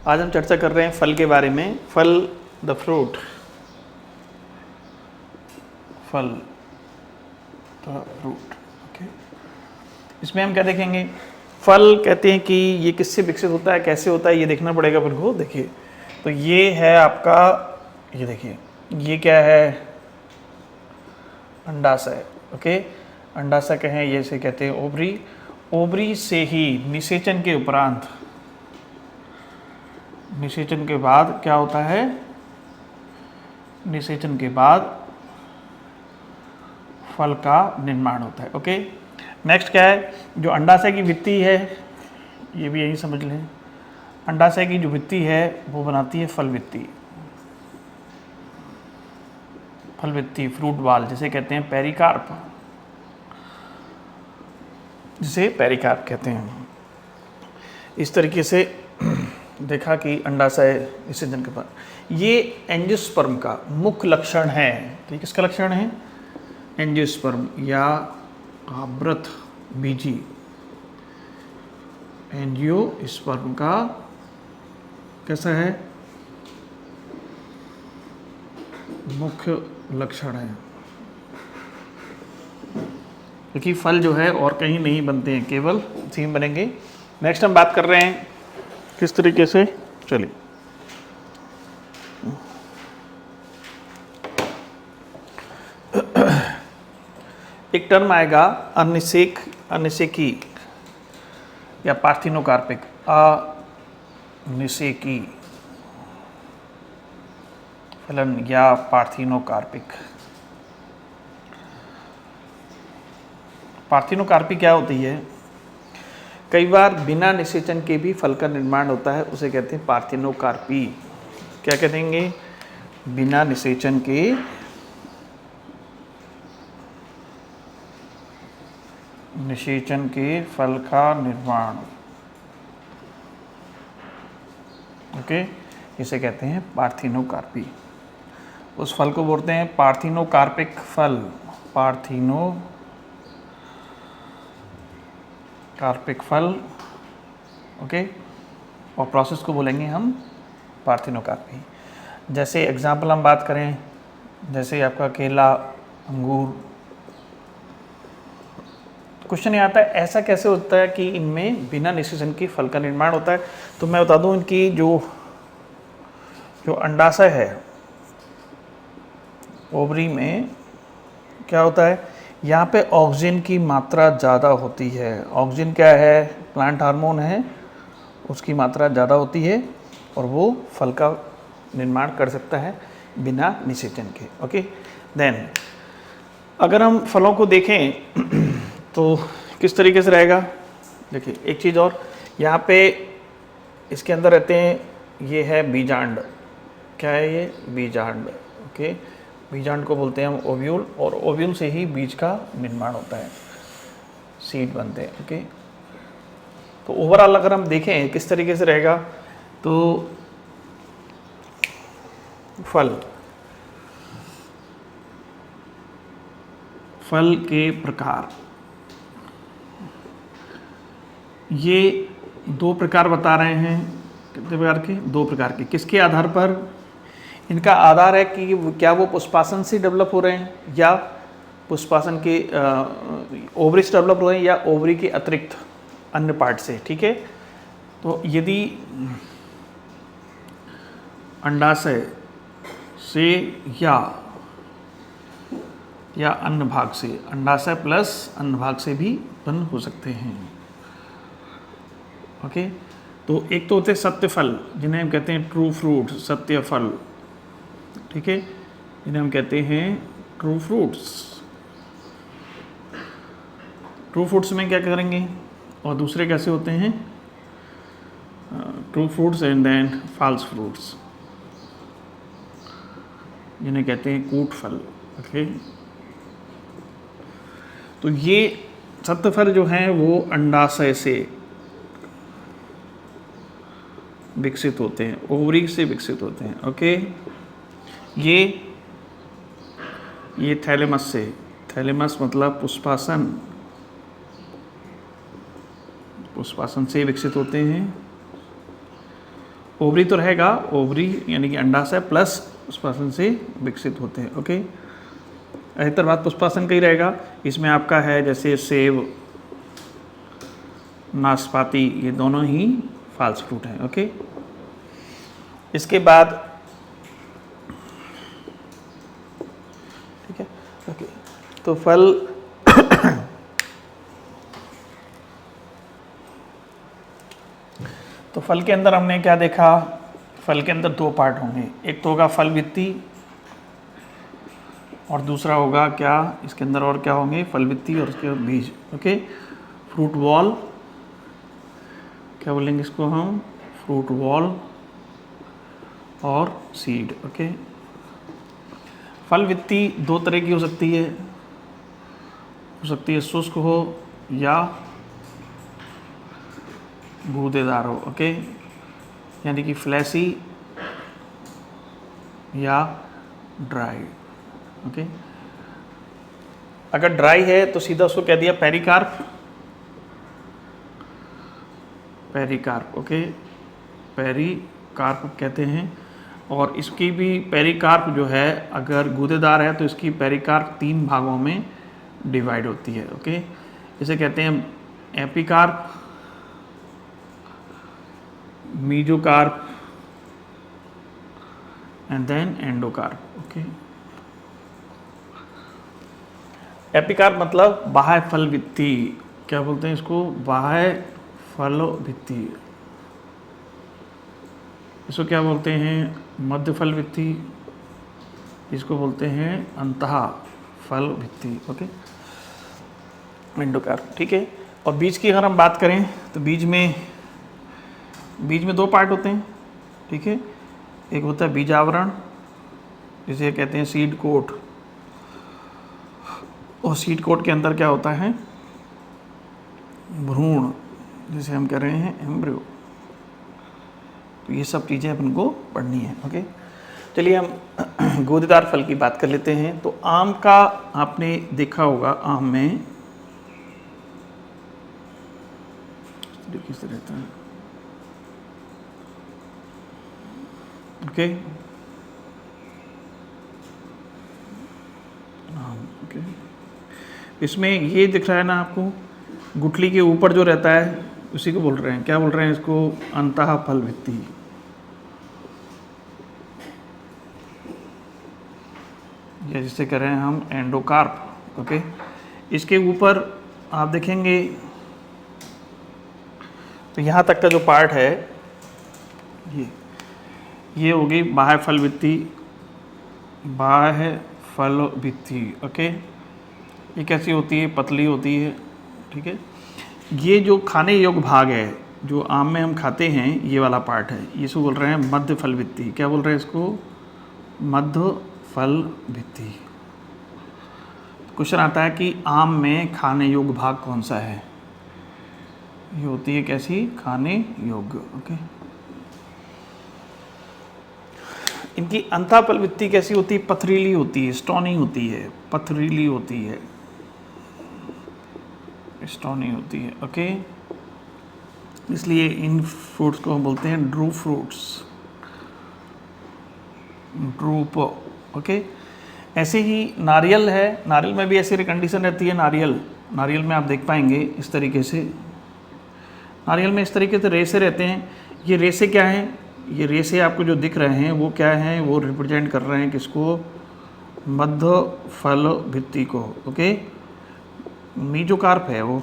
आज हम चर्चा कर रहे हैं फल के बारे में। फल, द फ्रूट, फल, द फ्रूट। ओके, इसमें हम क्या देखेंगे? फल कहते हैं कि ये किससे विकसित होता है, कैसे होता है, ये देखना पड़ेगा अपन को। देखिए, तो ये है आपका, ये देखिए, ये क्या है? अंडाशय। ओके, अंडाशय कहें, ये से कहते हैं ओवरी। ओवरी से ही निषेचन के उपरांत, निषेचन के बाद क्या होता है? निषेचन के बाद फल का निर्माण होता है। ओके, नेक्स्ट क्या है? जो अंडाशय की भित्ति है, ये भी यही समझ लें। अंडाशय की जो भित्ति है वो बनाती है फल भित्ति। फल भित्ति, फ्रूट बॉल, जिसे कहते हैं पेरिकार्प, जिसे पेरिकार्प कहते हैं। इस तरीके से देखा कि अंडाशय निषेचन के बाद ये एंजियोस्पर्म का मुख्य लक्षण है। तो ये किसका लक्षण है? एंजियोस्पर्म या आवृत बीजी, एंजियोस्पर्म का कैसा है? मुख्य लक्षण है। क्योंकि फल जो है और कहीं नहीं बनते हैं, केवल इसी में बनेंगे। नेक्स्ट हम बात कर रहे हैं किस तरीके से, चलिए। एक टर्म आएगा अनिषेकी या पार्थिनोकार्पिक। अनिषेकी फलन या पार्थिनोकार्पिक। पार्थिनोकार्पी क्या होती है? कई बार बिना निषेचन के भी फल का निर्माण होता है, उसे कहते हैं पार्थिनोकार्पी। क्या कहेंगे? बिना निषेचन के फल का निर्माण। ओके, इसे कहते हैं पार्थिनोकार्पी। उस फल को बोलते हैं पार्थिनोकार्पिक फल, पार्थिनोकार्पिक फल। ओके, और प्रोसेस को बोलेंगे हम पार्थिनोकार्पी। जैसे एग्जाम्पल हम बात करें, जैसे आपका केला, अंगूर। क्वेश्चन ये आता है ऐसा कैसे होता है कि इनमें बिना निषेचन की फल का निर्माण होता है? तो मैं बता दूं, इनकी जो अंडाशय है, ओवरी में क्या होता है? यहाँ पे ऑक्सीजन की मात्रा ज़्यादा होती है। ऑक्सीजन क्या है? प्लांट हार्मोन है, उसकी मात्रा ज़्यादा होती है और वो फल का निर्माण कर सकता है बिना निषेचन के। ओके, देन अगर हम फलों को देखें तो किस तरीके से रहेगा? देखिए, एक चीज़ और, यहाँ पे इसके अंदर रहते हैं, ये है बीजांड। क्या है ये? बीजांड। ओके, बीजांड को बोलते हैं हम ओव्यूल, और ओव्यूल से ही बीज का निर्माण होता है, सीड बनते हैं। ओके, तो ओवरऑल अगर हम देखें किस तरीके से रहेगा, तो फल के प्रकार, ये दो प्रकार बता रहे हैं। कितने प्रकार के? दो प्रकार के। किसके आधार पर? इनका आधार है कि क्या वो पुष्पासन से डेवलप हो रहे हैं या पुष्पासन के ओवरी से डेवलप हो रहे हैं या ओवरी के अतिरिक्त अन्य पार्ट से। ठीक है, तो यदि अंडाशय से या अन्य भाग से, अंडाशय प्लस अन्य भाग से भी उत्पन्न हो सकते हैं। ओके, तो एक तो होते हैं सत्य फल, जिन्हें हम कहते हैं ट्रू फ्रूट, सत्य फल। ठीक है, इन्हें हम कहते हैं ट्रू फ्रूट्स। ट्रू फ्रूट्स में क्या करेंगे? और दूसरे कैसे होते हैं? True fruits and then false fruits, जिन्हें कहते हैं कूट फल। ओके, तो ये सत्य फल जो हैं वो अंडाशय से विकसित होते हैं, ओवरी से विकसित होते हैं। ओके, ये थैलेमस से, थैलेमस मतलब पुष्पासन से विकसित होते हैं। ओवरी तो रहेगा, ओवरी यानी कि अंडाशय प्लस पुष्पासन से विकसित होते हैं। ओके, अधिकतर बात पुष्पासन का ही रहेगा। इसमें आपका है जैसे सेब, नाशपाती, ये दोनों ही फॉल्स फ्रूट हैं। ओके, इसके बाद ठीक है। ओके, तो फल तो फल के अंदर हमने क्या देखा, फल के अंदर दो पार्ट होंगे, एक तो होगा फल भित्ति और दूसरा होगा क्या, इसके अंदर और क्या होंगे, फल भित्ति और उसके बीज। ओके, फ्रूट वॉल, क्या बोलेंगे इसको हम, फ्रूट वॉल और सीड। ओके, फल भित्ति दो तरह की हो सकती है शुष्क हो या गूदेदार हो। ओके, यानी कि फ्लैसी या ड्राई। ओके, अगर ड्राई है तो सीधा उसको कह दिया पेरिकार्प, पेरिकार्प। ओके, पेरिकार्प कहते हैं। और इसकी भी पेरिकार्प जो है, अगर गूदेदार है तो इसकी पेरिकार्प 3 भागों में डिवाइड होती है। ओके, इसे कहते हैं epicarp, mesocarp and then endocarp. Okay, epicarp मतलब बाह्य फल भित्ति, क्या बोलते हैं इसको, बाह्य फल भित्ति। इसको क्या बोलते हैं, मध्य फल भित्ति, इसको बोलते हैं अंतः फल भित्ति। Okay, endocarp. ठीक है, और बीज की अगर हम बात करें तो बीज में दो पार्ट होते हैं। ठीक है, एक होता है बीज आवरण, जिसे कहते हैं सीड कोट, और सीड कोट के अंदर क्या होता है, भ्रूण, जिसे हम कह रहे हैं एम्ब्रियो। तो ये सब चीज़ें अपन को पढ़नी है। ओके, चलिए हम गूदेदार फल की बात कर लेते हैं। तो आम का आपने देखा होगा, आम में इस तरीके से रहता है। ओके, ओके, इसमें ये दिख रहा है ना आपको, गुठली के ऊपर जो रहता है उसी को बोल रहे हैं, क्या बोल रहे हैं इसको, अंतः फल भित्ति। या जिसे कह रहे हैं हम एंडोकार्प। ओके, इसके ऊपर आप देखेंगे तो यहाँ तक का जो पार्ट है, ये होगी बाह्य फल भित्ति, बाह्य फल भित्ति। ओके, ये कैसी होती है, पतली होती है। ठीक है, ये जो खाने योग्य भाग है, जो आम में हम खाते हैं, ये वाला पार्ट है, इसको बोल रहे हैं मध्य फल भित्ति। क्या बोल रहे हैं इसको, मध्य फल भित्ति। क्वेश्चन आता है कि आम में खाने योग्य भाग कौन सा है, ये होती है कैसी, खाने योग्य। ओके, इनकी अंतः फल भित्ति कैसी होती है, पथरीली होती है, स्टोनी होती है, पथरीली होती है, स्टोनी होती है। ओके, इसलिए इन फ्रूट्स को हम बोलते हैं ड्रूप फ्रूट्स, ड्रूप। ओके, ऐसे ही नारियल है, नारियल में भी ऐसी कंडीशन रहती है। नारियल में आप देख पाएंगे इस तरीके से, नारियल में इस तरीके से रेसे रहते हैं। ये रेसे क्या हैं, ये रेसे आपको जो दिख रहे हैं वो क्या हैं, वो रिप्रेजेंट कर रहे हैं किसको, मध्य फल भित्ति को। ओके, मीजोकार्प है वो।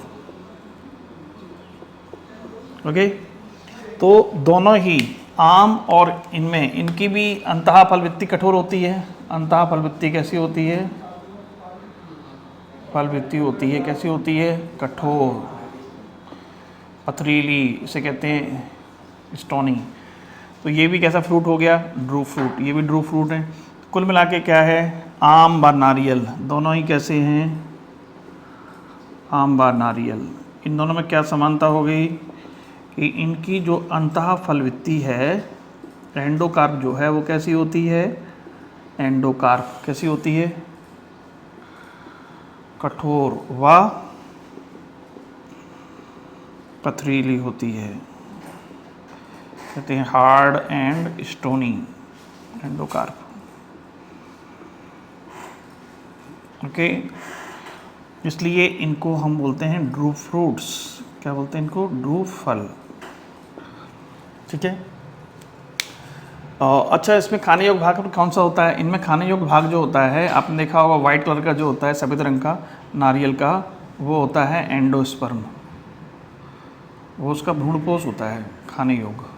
ओके, तो दोनों ही आम और इनमें, इनकी भी अंतः फल भित्ति कठोर होती है। अंतः फल भित्ति कैसी होती है, फल भित्ति होती है कैसी होती है, कठोर, पथरीली, इसे कहते हैं स्टोनी। तो ये भी कैसा फ्रूट हो गया, ड्रूप फ्रूट, ये भी ड्रूप फ्रूट है। कुल मिला के क्या है, आम व नारियल दोनों ही कैसे हैं, आम व नारियल। इन दोनों में क्या समानता हो गई कि इनकी जो अंतः फल भित्ति है, एंडोकार्प जो है वो कैसी होती है, एंडोकार्प कैसी होती है, कठोर व पथरीली होती है। कहते हैं hard and stony endocarp. Okay, इसलिए इनको हम बोलते हैं ड्रूप फ्रूट्स। क्या बोलते हैं इनको? ड्रूप फल। ठीक है। अच्छा, इसमें खाने योग्य भाग कौन सा होता है? इनमें खाने योग्य भाग जो होता है, आपने देखा होगा वाइट कलर का जो होता है, सफ़ेद रंग का नारियल का, वो होता है एंडोस्पर्म। वो उसका भ्रूणपोष होता है खाने योग्य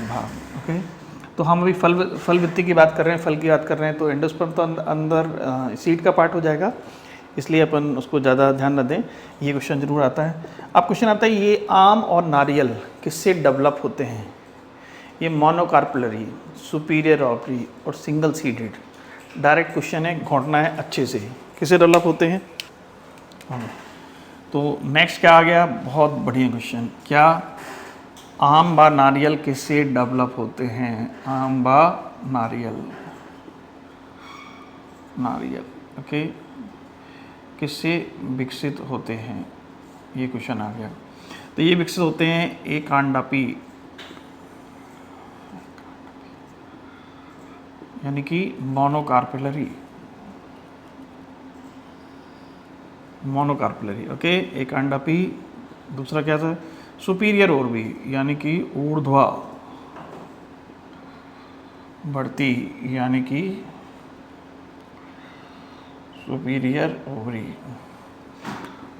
भाग। ओके, तो हम अभी फल वित्ती की बात कर रहे हैं, फल की बात कर रहे हैं, तो एंडोस्पर्म तो अंदर सीड का पार्ट हो जाएगा, इसलिए अपन उसको ज़्यादा ध्यान न दें। ये क्वेश्चन जरूर आता है। अब क्वेश्चन आता है ये आम और नारियल किससे डेवलप होते हैं? ये मोनोकार्पलरी, सुपीरियर ओवरी और सिंगल सीडेड। डायरेक्ट क्वेश्चन है, घोटना है अच्छे से। किससे डेवलप होते हैं? तो नेक्स्ट क्या आ गया? बहुत बढ़िया क्वेश्चन। क्या आम व नारियल किससे डेवलप होते हैं? आम व नारियल ओके, किससे विकसित होते हैं? ये क्वेश्चन आ गया। तो ये विकसित होते हैं एकांडापी, यानी कि मोनोकार्पलरी। ओके, एकांडापी। दूसरा क्या था? सुपीरियर ओवरी, यानी कि ऊर्ध्वा बढ़ती, यानी कि सुपीरियर ओवरी।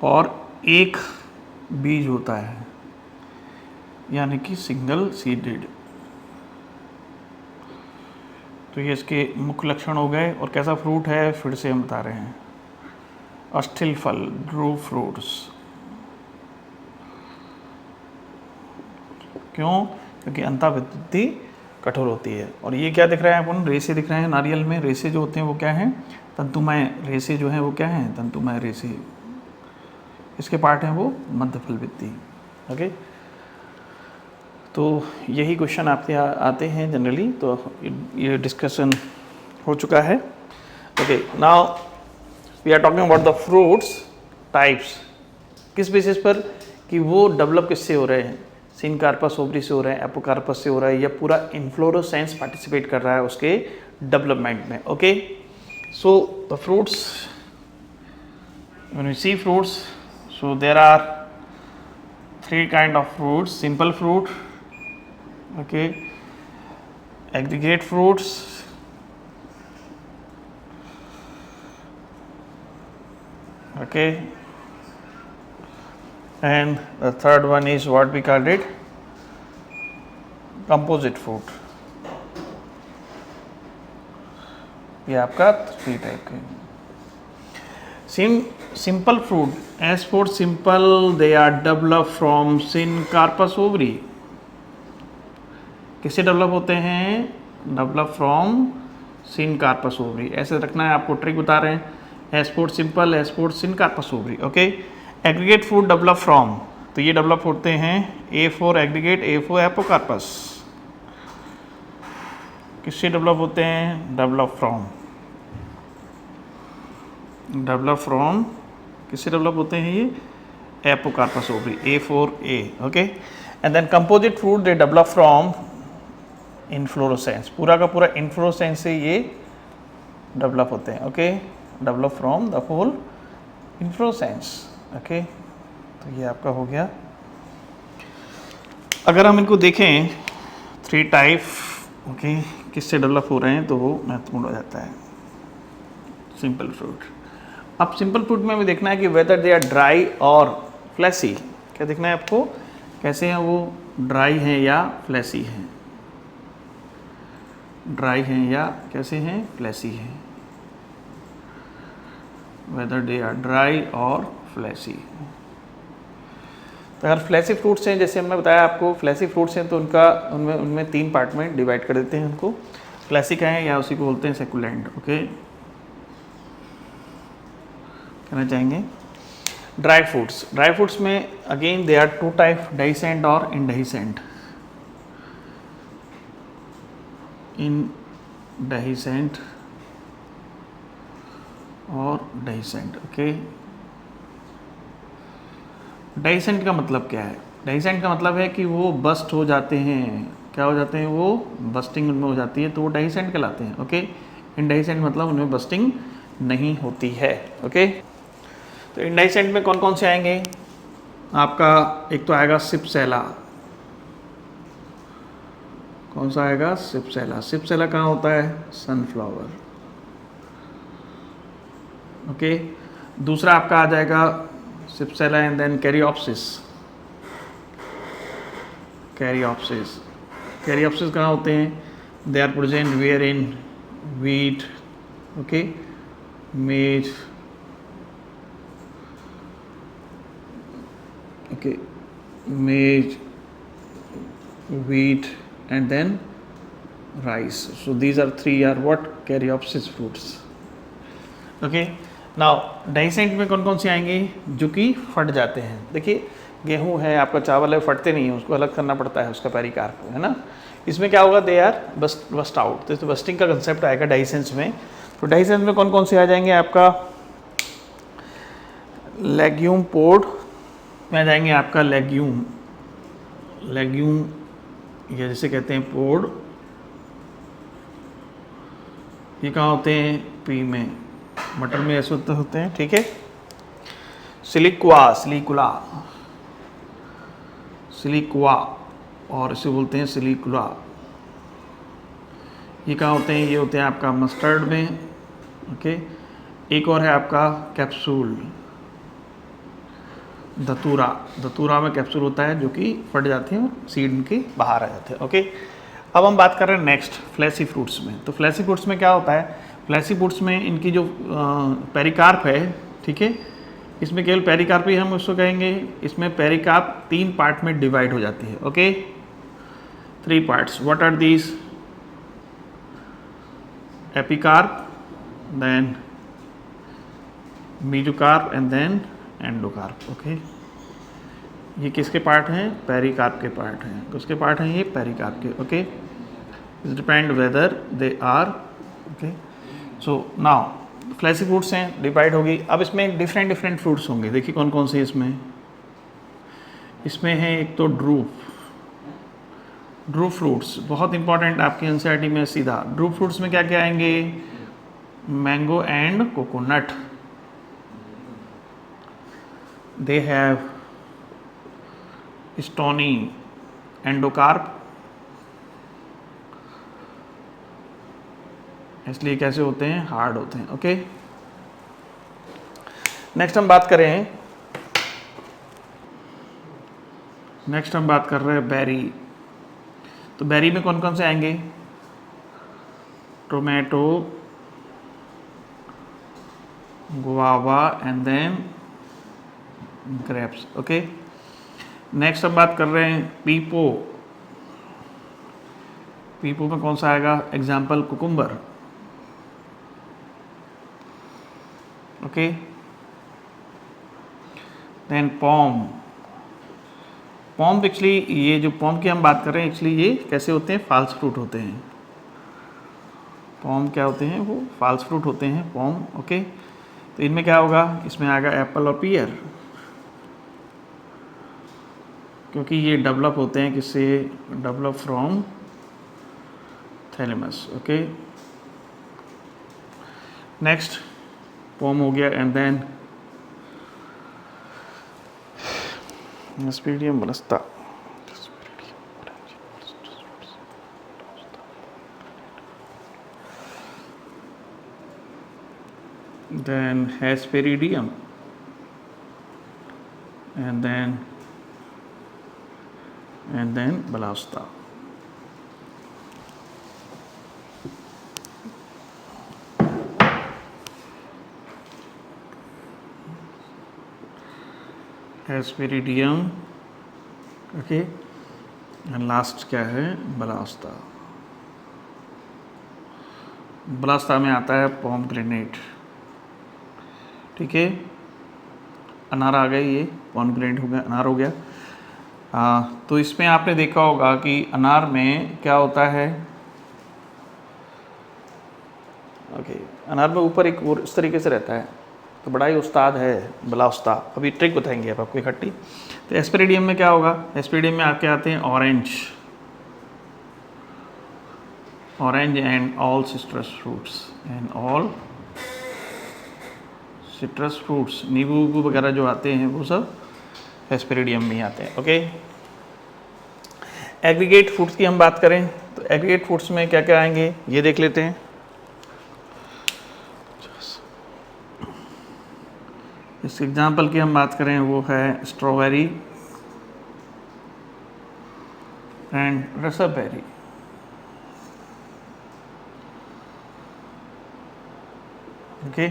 और एक बीज होता है, यानी कि सिंगल सीडेड। तो ये इसके मुख्य लक्षण हो गए। और कैसा फ्रूट है फिर से हम बता रहे हैं, अस्थिल फल, ड्रूप फ्रूट्स। क्यों? क्योंकि अंताभिवृद्धि कठोर होती है। और ये क्या दिख रहा है अपन? रेसे दिख रहे हैं नारियल में। रेसे जो होते हैं वो क्या हैं? तंतुमय रेसे जो हैं वो क्या हैं? तंतुमय रेसे। इसके पार्ट हैं वो मध्य फल भित्ति। ओके, तो यही क्वेश्चन आपके आते हैं जनरली। तो ये डिस्कशन हो चुका है। Okay, now we are talking about the fruits types. किस बेसिस पर? कि वो डेवलप किससे हो रहे हैं? सिनकार्पस ओवरी से हो रहे हैं, एपोकार्पस से हो रहा है, या पूरा इन्फ्लोरोसेंस पार्टिसिपेट कर रहा है उसके डेवलपमेंट में। Okay, so the fruits, when we see fruits, so there are 3 kind of fruits: simple fruit, okay, aggregate fruits, okay, and the third one is what we called it, composite fruit. ये आपका 3 type के। Simple fruit, as for simple, they are developed from syncarpus ovary. किससे develop होते हैं? Develop from syncarpous ovary. ऐसे रखना है, आपको ट्रिक बता रहे हैं। S for simple, S for syncarpous ovary. Okay, aggregate fruit develop from, तो ये डेवलप होते हैं A for aggregate, A for apocarpous. किससे डेवलप होते हैं? डेवलप फ्रॉम किससे डेवलप होते हैं ये? Apocarpous ovary, A for A. Okay, and then composite fruit they develop from inflorescence. पूरा का पूरा इन्फ्लोरोसेंस से ये डेवलप होते हैं। Okay, develop from the whole inflorescence. Okay, तो ये आपका हो गया। अगर हम इनको देखें 3 टाइप, ओके, किससे डेवलप हो रहे हैं, तो वो महत्वपूर्ण हो जाता है। Simple fruit. अब सिंपल फ्रूट में हमें देखना है कि वेदर दे आर ड्राई और फ्लैसी। क्या देखना है आपको? कैसे हैं वो? ड्राई हैं या फ्लैसी हैं? ड्राई हैं या कैसे हैं? फ्लैसी हैं। वेदर दे आर ड्राई और फ्लैसी। तो अगर फ्लैसी फ्रूट्स हैं, जैसे हमने बताया आपको फ्लैसी फ्रूट्स हैं, तो उनमें 3 पार्ट में डिवाइड कर देते हैं उनको। फ्लैसी का है या उसी को बोलते हैं सेकुलेंट। ओके, कहना चाहेंगे ड्राई फ्रूट्स में अगेन दे आर 2 टाइप, डेहिसेंट और इनडेहिसेंट। इनडेहिसेंट और डेहिसेंट। ओके, डेहिसेंट का मतलब क्या है? डेहिसेंट का मतलब है कि वो बस्ट हो जाते हैं, क्या हो जाते हैं, वो बस्टिंग उनमें हो जाती है, तो वो डेहिसेंट कहलाते हैं। ओके, इनडेहिसेंट मतलब उनमें बस्टिंग नहीं होती है। ओके, तो इनडेहिसेंट में कौन कौन से आएंगे आपका, एक तो आएगा सिपसेला। कौन सा आएगा, सिपसेला। सिपसेला कहाँ होता है, सनफ्लावर। ओके, दूसरा आपका आ जाएगा cypsela and then caryopsis. Caryopsis, caryopsis कहाँ होते हैं, they are present where in wheat, okay, maize, okay, maize, wheat and then rice. So these are three are what, caryopsis fruits. Okay, now डाइसेंट में कौन कौन से आएंगे, जो कि फट जाते हैं। देखिए गेहूं है आपका, चावल है, फटते नहीं है, उसको अलग करना पड़ता है, उसका पेरिकार्प है ना। इसमें क्या होगा, दे आर बस्ट आउट, तो बस्टिंग का कंसेप्ट आएगा डाइसेंस में। तो डाइसेंस में कौन कौन से आ जाएंगे आपका, लेग्यूम पोड में आ जाएंगे आपका, लेग्यूम ये जैसे कहते हैं पोड, ये कहाँ होते हैं, पी में, मटर में ऐसे होते हैं। ठीक है, सिलिकुआ और इसे बोलते हैं सिलिकुला। ये कहाँ होते हैं, ये होते हैं आपका मस्टर्ड में। ओके, एक और है आपका कैप्सूल, धतूरा में कैप्सूल होता है, जो कि फट जाते हैं, सीड के बाहर आ जाते हैं। ओके, अब हम बात कर रहे हैं नेक्स्ट फ्लैसी फ्रूट्स में। तो फ्लैसी फ्रूट्स में क्या होता है, फ्लैसी फ्रूट्स में इनकी जो पेरिकार्प है, ठीक है, इसमें केवल पेरिकार्प ही हम उसको कहेंगे। इसमें पेरिकार्प 3 पार्ट में डिवाइड हो जाती है। Okay, 3 parts, what are these, epicarp, then mesocarp and then endocarp. Okay, ये किसके पार्ट हैं, पेरिकार्प के पार्ट हैं, किसके पार्ट हैं, ये पेरिकार्प के। Okay, it depend whether they are. Okay, so now fleshy fruits हैं, डिवाइड होगी। अब इसमें डिफरेंट फ्रूट्स होंगे, देखिए कौन कौन से इसमें है एक तो ड्रूप फ्रूट्स, बहुत इंपॉर्टेंट आपकी एनसीईआरटी में सीधा। ड्रूप फ्रूट्स में क्या क्या आएंगे, mango and coconut, they have stony endocarp, इसलिए कैसे होते हैं, हार्ड होते हैं। ओके, नेक्स्ट हम बात कर रहे हैं बेरी। तो बेरी में कौन कौन से आएंगे, tomato, guava and then grapes. Okay, next हम बात कर रहे हैं पीपो में कौन सा आएगा, example cucumber. Okay, then pome actually, ये जो पॉम की हम बात कर रहे हैं, एक्चुअली ये कैसे होते हैं, फाल्स फ्रूट होते हैं। पॉम क्या होते हैं, वो फाल्स फ्रूट होते हैं पॉम। ओके, तो इनमें क्या होगा, इसमें आएगा एप्पल और पियर, क्योंकि ये डेवलप होते हैं किससे, develop from thalamus. Okay, next pome हो गया and then hesperidium balausta, then Hesperidium and then Balasta. Hesperidium, okay, and last क्या है, बलास्ता। बलास्ता में आता है पोमग्रेनेट। ठीक है, अनार आ गई, ये पोमग्रेनेट हो गया, अनार हो गया। तो इसमें आपने देखा होगा कि अनार में क्या होता है, ओके, अनार में ऊपर एक और इस तरीके से रहता है, तो बड़ा ही उस्ताद है बला उस्ताद। अभी ट्रिक बताएंगे आप आपको इकट्ठी। तो एस्पेरिडियम में क्या होगा, एस्पेरिडियम में आपके आते हैं orange and all citrus fruits, नींबू वगैरह जो आते हैं वो सब एस्पेरिडियम में आते हैं। ओके, एग्रीगेट फूड्स की हम बात करें तो एग्रीगेट फूड्स में क्या क्या आएंगे ये देख लेते हैं। इस एग्जाम्पल की हम बात करें वो है strawberry and raspberry. Okay,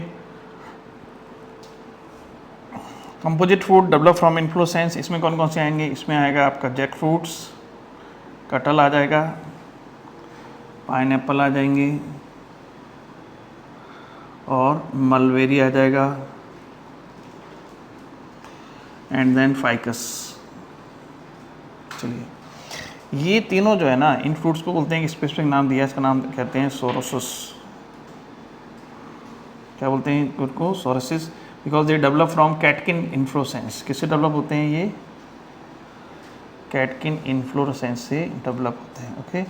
composite food develop from inflorescence, इसमें कौन कौन से आएंगे, इसमें आएगा आपका जैक फ्रूट्स, कटहल आ जाएगा, पाइनएप्पल आ जाएंगे और मलबेरी आ जाएगा एंड देन फाइकस। चलिए, ये तीनों जो है ना, इन फ्रूट्स को बोलते हैं कि स्पेसिफिक नाम दिया है, इसका नाम कहते हैं सोरोसिस। क्या बोलते हैं उनको, sorosis, because they develop from catkin inflorescence. किससे डेवलप होते हैं ये, कैटकिन इन्फ्लोरेसेंस से डेवलप होते हैं। ओके,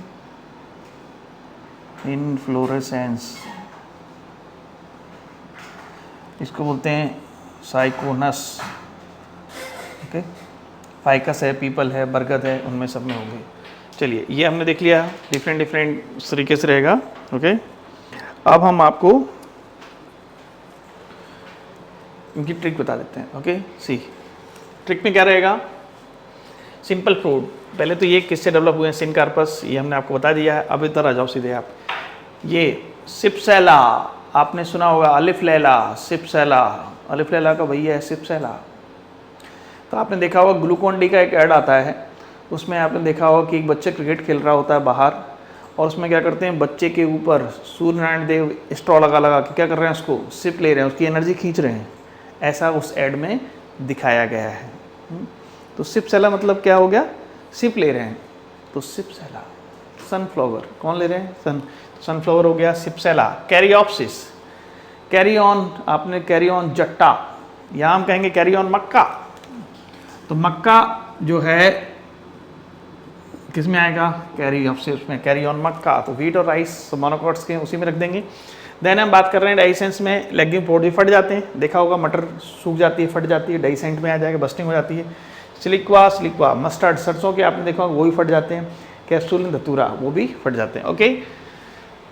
इन्फ्लोरेसेंस, इसको बोलते हैं साइकोनस। ओके, फाइकस है, पीपल है, बरगद है, उनमें सब में होंगे। चलिए, ये हमने देख लिया, डिफरेंट तरीके से रहेगा। ओके, अब हम आपको इनकी ट्रिक बता देते हैं। ओके, सी ट्रिक में क्या रहेगा, सिंपल फ्रूट। पहले तो ये किससे डेवलप हुए हैं, सिनकार्पस, ये हमने आपको बता दिया है। अब इधर आ जाओ सीधे आप, ये सिप्सेला, आपने सुना होगा, अलिफ लैला सिप्सेला, अलिफ लैला का भैया है सिप्सेला। तो आपने देखा होगा ग्लूकोन डी का एक ऐड आता है, उसमें आपने देखा होगा कि एक बच्चा क्रिकेट खेल रहा होता है बाहर, और उसमें क्या करते हैं, बच्चे के ऊपर सूर्य नारायण देव स्ट्रॉ लगा के क्या कर रहे हैं, उसको सिप ले रहे हैं, उसकी एनर्जी खींच रहे हैं, ऐसा उस ऐड में दिखाया गया है। तो सिप्सेला मतलब क्या हो गया, सिप ले रहे हैं, तो सिप्सेला। सनफ्लावर कौन ले रहे हैं, सनफ्लावर हो गया सिप्सेला। कैरियोप्सिस, कैरी ऑन, आपने कैरी ऑन जट्टा, यहाँ हम कहेंगे कैरी ऑन मक्का। तो मक्का जो है किस में आएगा, कैरियोप्सिस में, कैरी ऑन मक्का। तो व्हीट और राइस मोनोकॉट्स के उसी में रख देंगे। देन हम बात कर रहे हैं डाइसेंस में, लेगिंग पोड भी फट जाते हैं, देखा होगा मटर सूख जाती है, फट जाती है, डाइसेंट में आ जाएगा, बस्टिंग हो जाती है। सिलिक्वा, मस्टर्ड, सरसों के आपने देखा होगा वो भी फट जाते हैं। कैप्सूलिन, धतूरा, वो भी फट जाते हैं। ओके,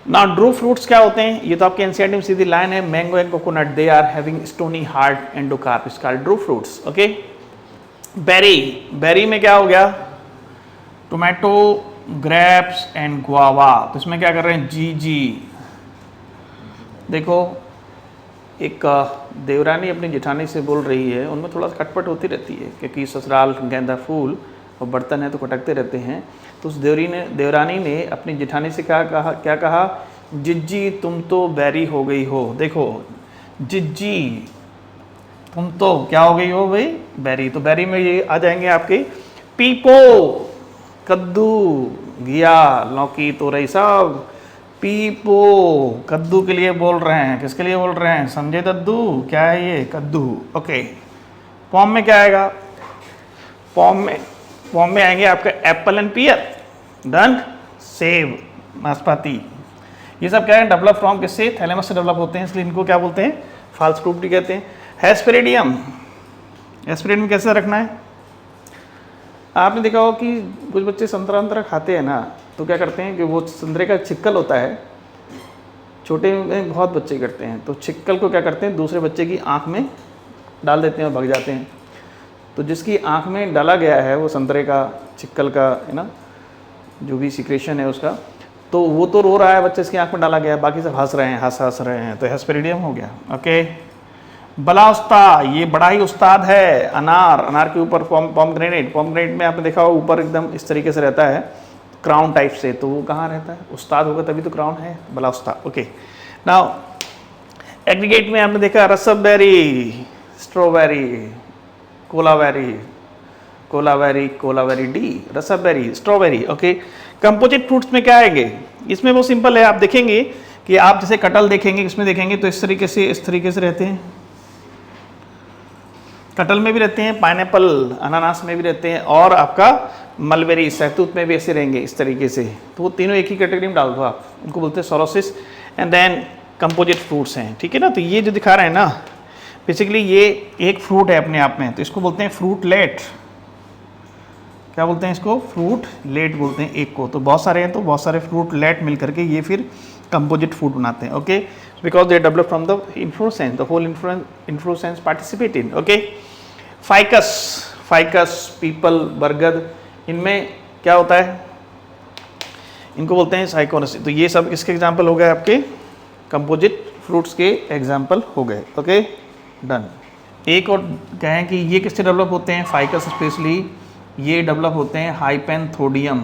ना ड्रू फ्रूट्स क्या होते हैं, ये तो आपके एनसीईआरटी में सीधी लाइन है, mango and coconut, they are having stony hard endocarp, is called drupe fruits. Okay, berry में क्या हो गया, टोमेटो, ग्रेप्स एंड गुआवा। तो इसमें क्या कर रहे हैं, जी। देखो, एक देवरानी अपनी जेठानी से बोल रही है, उनमें थोड़ा सा खटपट होती रहती है, क्योंकि ससुराल गेंदा फूल और बर्तन है तो खटकते रहते हैं। तो उस देवरानी ने अपनी जेठानी से क्या कहा, जिज्जी तुम तो बैरी हो गई हो। देखो, जिज्जी तुम तो क्या हो गई हो भाई, बैरी। तो बैरी में ये आ जाएंगे आपके पीपो, कद्दू, घिया, लौकी, तोरई, सब पीपो। कद्दू के लिए बोल रहे हैं, किसके लिए बोल रहे हैं, संजय दद्दू, क्या है ये, कद्दू। ओके, पॉम में क्या आएगा, पॉम में आएंगे आपका एप्पल एंड पियर, डन, सेब, नाशपाती। ये सब क्या है, डेवलप फ्रॉम किससे, थैलेमस से डेवलप होते हैं, इसलिए इनको क्या बोलते हैं, फाल्स फ्रूट भी कहते हैं। हेस्पेरिडियम, हेस्पेरिडियम कैसे रखना है, आपने देखा हो कि कुछ बच्चे संतरा खाते हैं ना, तो क्या करते हैं कि वो संतरे का छिक्कल होता है, छोटे में बहुत बच्चे करते हैं, तो छिक्कल को क्या करते हैं, दूसरे बच्चे की आँख में डाल देते हैं और भाग जाते हैं। तो जिसकी आँख में डाला गया है वो संतरे का छिक्कल का है ना, जो भी सिक्रेशन है उसका, तो वो तो रो रहा है, बच्चे इसकी आँख में डाला गया है, बाकी सब हंस रहे हैं, हंस रहे हैं, तो हेस्पेरिडियम हो गया। ओके, बला उस्ता, ये बड़ा ही उस्ताद है। अनार के ऊपर पॉमग्रेनेट में आपने देखा हो ऊपर एकदम इस तरीके से रहता है, क्राउन टाइप से, तो वो कहाँ रहता है, उस्ताद होगा तभी तो क्राउन है, बला उस्ताद। ओके, नाउ एग्रीगेट में आपने देखा raspberry, strawberry, Kolaveri D, raspberry, strawberry. Okay, composite fruits में क्या आएंगे, इसमें वो सिंपल है, आप देखेंगे कि आप जैसे कटहल देखेंगे, इसमें देखेंगे तो इस तरीके से रहते हैं, कटहल में भी रहते हैं, पाइनएप्पल अनानास में भी रहते हैं, और आपका मलबेरी सहतूत में भी ऐसे रहेंगे इस तरीके से। तो वो तीनों एक ही कैटेगरी में डाल दो आप, उनको बोलते हैं sorosis. And then composite fruits हैं, ठीक है ना। तो ये जो दिखा रहे हैं ना, बेसिकली ये एक फ्रूट है अपने आप में, तो इसको बोलते हैं फ्रूटलेट। क्या बोलते हैं इसको? फ्रूटलेट बोलते हैं एक को। तो बहुत सारे हैं, तो बहुत सारे फ्रूटलेट मिल करके ये फिर कंपोजिट फूड बनाते हैं। Okay, because they develop from the inflorescence, the whole inflorescence participate in. Okay, ficus, पीपल, बरगद, इनमें क्या होता है? इनको बोलते हैं साइकोनस। तो ये सब किसके एग्जाम्पल हो गए? आपके कंपोजिट फ्रूट्स के एग्जाम्पल हो गए। Okay, done. एक और कहें कि ये किससे डेवलप होते हैं? फाइकस स्पेशली ये डेवलप होते हैं हाइपेंथोडियम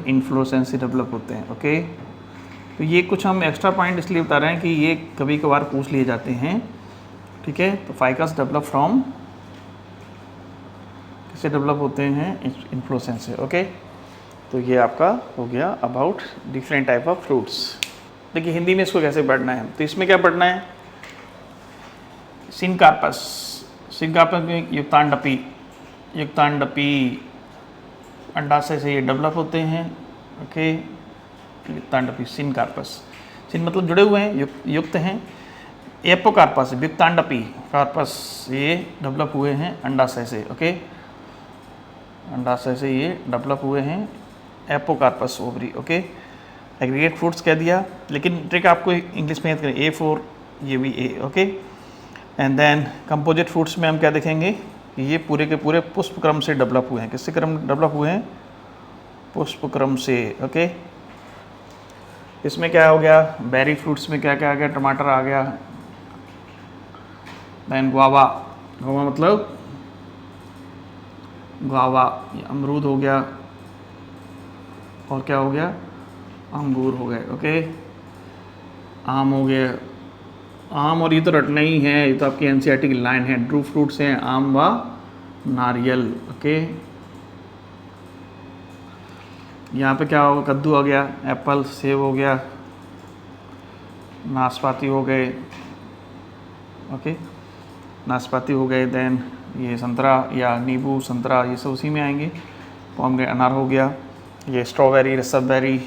इन्फ्लोरेसेंस से डेवलप होते हैं। ओके, तो ये कुछ हम एक्स्ट्रा पॉइंट इसलिए बता रहे हैं कि ये कभी कभार पूछ लिए जाते हैं, ठीक है। तो फाइकस डेवलप फ्रॉम, किससे डेवलप होते हैं? इन्फ्लोरेसेंस से। ओके, तो ये आपका हो गया about different type of fruits. देखिए हिंदी में इसको कैसे पढ़ना है, तो इसमें क्या पढ़ना है? सिनकार्पस में युक्तांडपी अंडाशय से ये डेवलप होते हैं। ओके, युक्तांडपी, सिनकार्पस, सिन मतलब जुड़े हुए हैं, युक्त हैं। एपोकार्पस, युक्तांडपी कार्पस, ये डेवलप हुए हैं अंडाशय से। ओके, अंडाशय से ये डेवलप हुए हैं, apocarpous ovary. Okay, aggregate fruits कह दिया, लेकिन ट्रिक आपको इंग्लिश में याद करें, A4 ये भी A। Okay, and then composite fruits में हम क्या देखेंगे? ये पूरे के पूरे पुष्प क्रम से डेवलप हुए हैं। किससे क्रम डेवलप हुए हैं? पुष्प क्रम से। ओके, इसमें क्या हो गया? बेरी फ्रूट्स में क्या क्या आ गया? टमाटर आ गया, देन गुआवा मतलब गुआवा, अमरूद हो गया, और क्या हो गया? अंगूर हो गए। ओके, आम हो गया, आम, और ये तो रटना ही है, ये तो आपकी एनसीईआरटी की लाइन है। ड्रू फ्रूट्स हैं आम व नारियल। ओके, यहाँ पे क्या होगा? कद्दू आ गया, एप्पल, सेब हो गया, नाशपाती हो गए। ओके, नाशपाती हो गए, देन ये संतरा या नींबू, संतरा, ये सब उसी में आएंगे। पोमग्रेनेट, अनार हो गया, ये स्ट्रॉबेरी, रसबेरी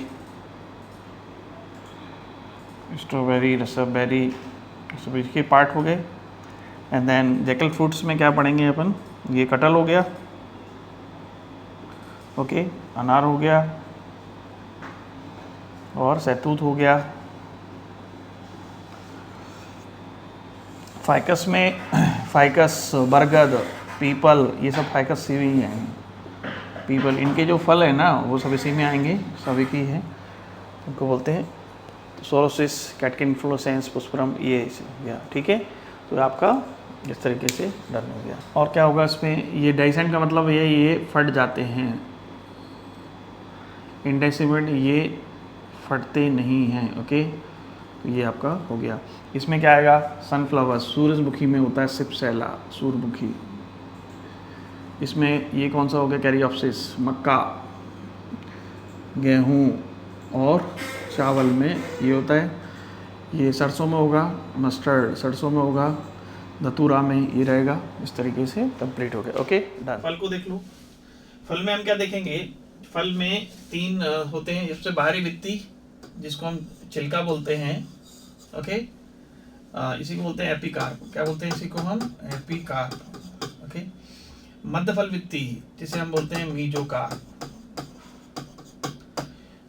सब इसके पार्ट हो गए। एंड देन जैकल फ्रूट्स में क्या पढ़ेंगे अपन? ये कटहल हो गया, ओके, अनार हो गया, और सहतूत हो गया। फाइकस, बरगद, पीपल, ये सब फाइकस से ही आएंगे। पीपल, इनके जो फल है ना वो सब इसी में आएंगे, सभी की है, उनको बोलते हैं सोरोसिस, कैटकिन इन्फ्लोरेसेंस, पुष्पक्रम, ये या ठीक है। तो आपका इस तरीके से डन हो गया। और क्या होगा इसमें? ये डाइसेंट का मतलब ये फट जाते हैं, इंडेसिमेंट ये फटते नहीं हैं। ओके, तो ये आपका हो गया। इसमें क्या आएगा? सनफ्लावर, सूरजमुखी में होता है सिपसेला, सूरजमुखी। इसमें ये कौन सा हो गया? कैरियोप्सिस, मक्का, गेहूँ और चावल में ये होता है। ये सरसों में होगा, मस्टर्ड सरसों में होगा, धतूरा में ये रहेगा। इस तरीके से कंप्लीट हो गया। Okay, done. फल को देख लो। फल में हम क्या देखेंगे? फल में 3 होते हैं। सबसे बाहरी वित्ती, जिसको हम छिलका बोलते हैं। ओके, इसी को बोलते हैं एपिकार्प। क्या बोलते हैं इसी को हम? एपिकार्प। ओके, मध्य फल वित्ती, जिसे हम बोलते हैं मीजोकार्प।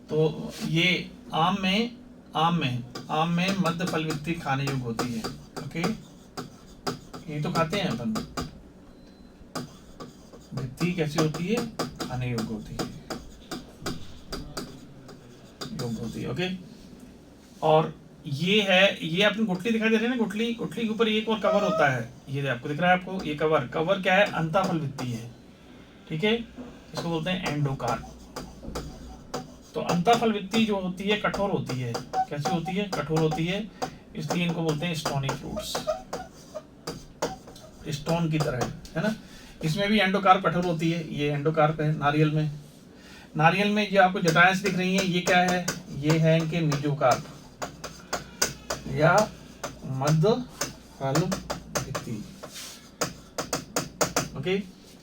तो ये आम में मध्य फल वित्ती खाने योग्य होती है। ओके, ये तो खाते हैं अपन। वित्ती कैसी होती है? खाने योग्य होती है। ओके, और ये अपनी गुठली दिखाई दे रही है ना, गुठली के ऊपर एक और कवर होता है। ये आपको दिख रहा है? आपको ये कवर क्या है? अंतःफल वित्ती है, ठीक है। इसको बोलते हैं एंडोकार्प। तो अंतःफल वित्ती जो होती है कठोर होती है। कैसी होती है? कठोर होती है, इसलिए इनको बोलते हैं स्टोनी फ्रूट्स, स्टोन की तरह, है ना। इसमें भी एंडोकार्प कठोर होती है। ये एंडोकार्प है नारियल में जो आपको जटाएं दिख रही हैं, ये क्या है? ये है इनके मीजोकार्प या मध्य फल भित्ति। ओके,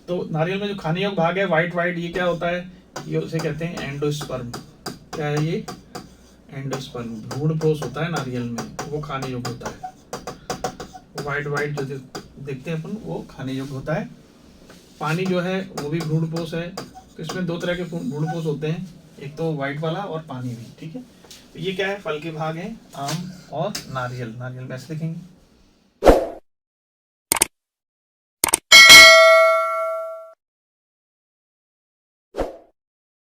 तो नारियल में जो खाने योग्य भाग है वाइट वाइट, ये क्या होता है, ये उसे कहते हैं एंडोस्पर्म। क्या है ये, एंडोस्पर्म, भ्रूणपोष होता है नारियल में, वो खाने योग्य होता है। वाइट वाइट जो देखते हैं अपन वो खाने योग्य होता है। पानी जो है वो भी भ्रूणपोष है। तो इसमें दो तरह के भ्रूणपोष होते हैं, एक तो वाइट वाला और पानी भी। ठीक है, तो ये क्या है, फल के भाग हैं, आम और नारियल। नारियल में ऐसे लिखेंगे।